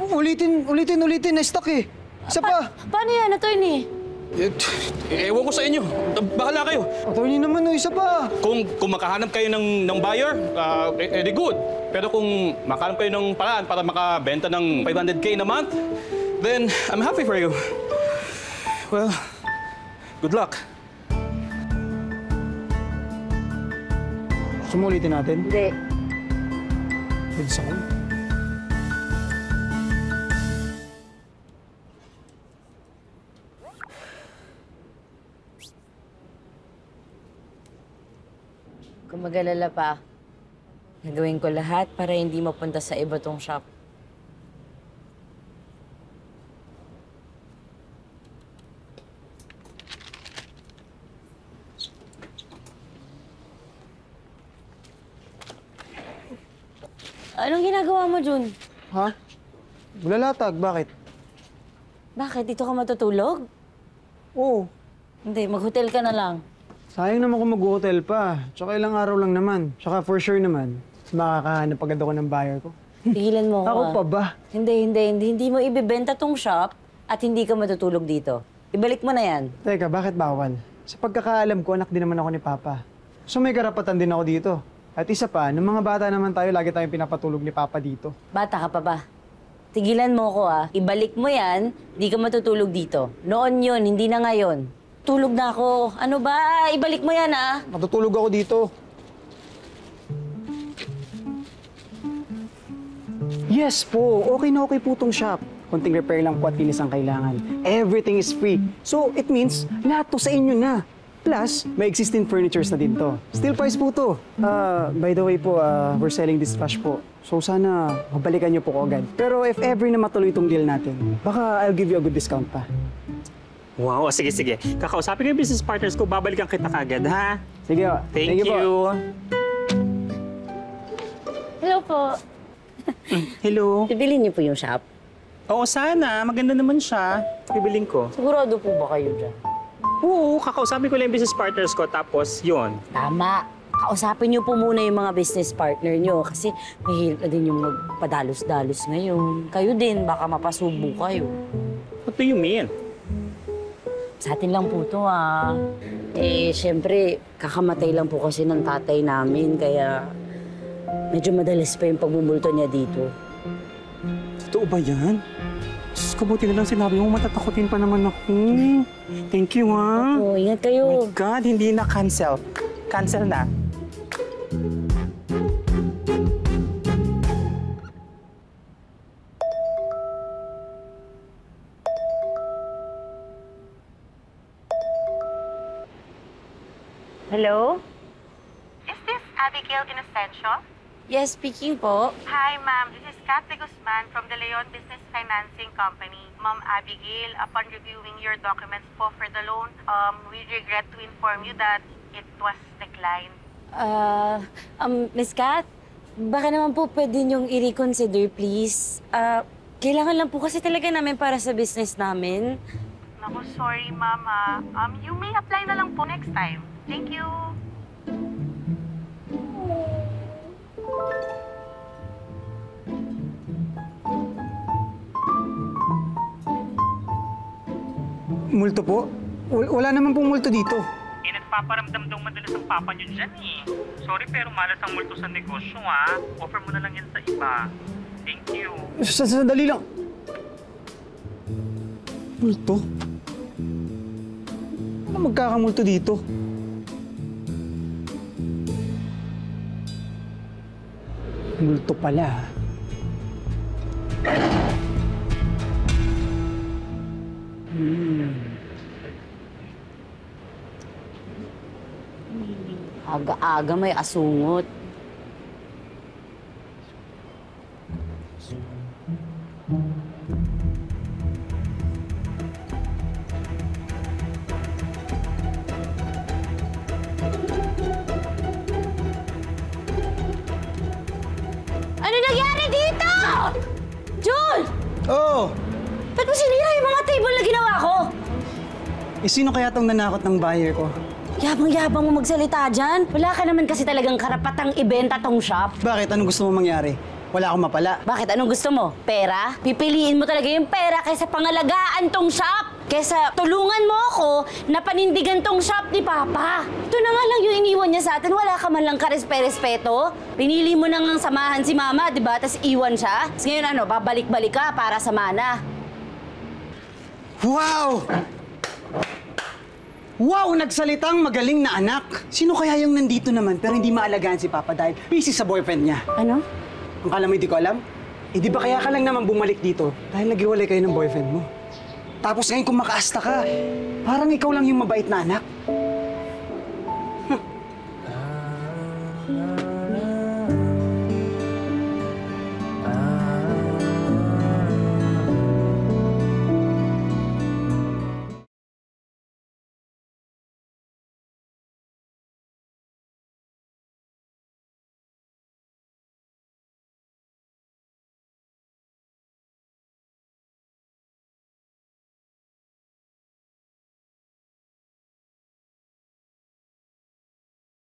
Ulitin na stock eh. Isa pa. Paano yan, attorney? Ewan ko sa inyo. Bahala kayo. Attorney naman, isa pa. Kung makahanap kayo ng buyer, edi good. Pero kung makahanap kayo ng paraan para makabenta ng 500K na month, then I'm happy for you. Well, good luck. Sumulitin natin. Hindi. Pwede sa akin. Kung mag-alala pa, gagawin ko lahat para hindi mapunta sa iba tong shop. Anong ginagawa mo, Jun? Ha? Bulalatag, bakit? Bakit? Dito ka matutulog? Oo. Hindi, mag-hotel ka na lang. Sayang naman kung mag-hotel pa. Tsaka ilang araw lang naman. Tsaka for sure naman, makakahanap agad ako ng buyer ko. Tigilan mo Ako pa ba? Hindi mo ibibenta tong shop at hindi ka matutulog dito. Ibalik mo na yan. Teka, bakit bawal? Sa pagkakaalam ko, anak din naman ako ni Papa. So may karapatan din ako dito. At isa pa, ng mga bata naman tayo, lagi tayong pinapatulog ni Papa dito. Bata ka pa ba? Tigilan mo ko Ibalik mo yan, di ka matutulog dito. Noon yun, hindi na ngayon. Tulog na ako. Ano ba? Ibalik mo yan Matutulog ako dito. Yes po, okay na okay po tong shop. Konting repair lang po at linis ang kailangan. Everything is free. So, it means lahat to sa inyo na. Plus, may existing furnitures na din to. Still price po to. By the way po, we're selling this flash po. So, sana mabalikan niyo po ko agad. Pero if ever na matuloy itong deal natin, baka I'll give you a good discount pa. Wow, sige. Kakausapin ko yung business partners ko, babalikan kita kagad, ha? Sige, Thank you. po. Hello po. Hello. Bibilin niyo po yung shop? Oo, sana. Maganda naman siya. Bibiling ko. Sigurado po ba kayo dyan? Oo, kakausapin ko lang yung business partners ko, tapos yun. Tama. Kausapin niyo po muna yung mga business partner niyo kasi mahirap na din yung magpadalos-dalos ngayon. Kayo din, baka mapasubo kayo. What do you mean? Sa atin lang po to siyempre, kakamatay lang po kasi ng tatay namin, kaya medyo madalas pa yung pagbubulto niya dito. Totoo ba yan? Diyos ko, buti na lang sinabi mo, matatakotin pa naman ako. Thank you, ha? Oo, ingat Oh kayo. my God, hindi na cancel. Cancel na. Hello? Is this Abigail Inocencio? Yes, speaking po. Hi, ma'am. This is Kathy Guzman from the Leon Business Financing Company. Ma'am Abigail, upon reviewing your documents po for the loan, we regret to inform you that it was declined. Miss Kat, baka naman po pwede niyong i-reconsider, please. Kailangan lang po kasi talaga namin para sa business namin. Naku, sorry, mama. You may apply na lang po next time. Thank you. Multo po? Wala naman pong multo dito. Nagpaparamdam daw madalas ang papa niyo dyan, eh. Sorry, pero malas ang multo sa negosyo, ha? Offer mo na lang yan sa iba. Thank you. Sandali lang. Multo? Ano magkakamulto dito? Multo pala. Aga-aga may asungot. Ano nangyari dito? Jul! Oh! Ba't mo sinira yung mga table na ginawa ko? Sino kaya tong nanakot ng buyer ko? Yabang-yabang mo magsalita dyan. Wala ka naman kasi talagang karapatang ibenta tong shop. Bakit? Anong gusto mo mangyari? Wala akong mapala. Bakit? Anong gusto mo? Pera? Pipiliin mo talaga yung pera kaysa pangalagaan tong shop. Kaysa tulungan mo ako na panindigan tong shop ni Papa. Ito na nga lang yung iniwan niya sa atin. Wala ka man lang karespe-respeto. Pinili mo nang samahan si Mama, di ba? Tapos iwan siya. Tapos ngayon ano, babalik-balik ka para sa mana. Wow! Wow! Nagsalitang magaling na anak. Sino kaya yung nandito naman pero hindi maalagaan si Papa dahil busy sa boyfriend niya? Ano? Kung kala mo hindi ko alam, eh di ba kaya ka lang naman bumalik dito dahil naghiwalay kayo ng boyfriend mo? Tapos ngayon kung makaasta ka, parang ikaw lang yung mabait na anak.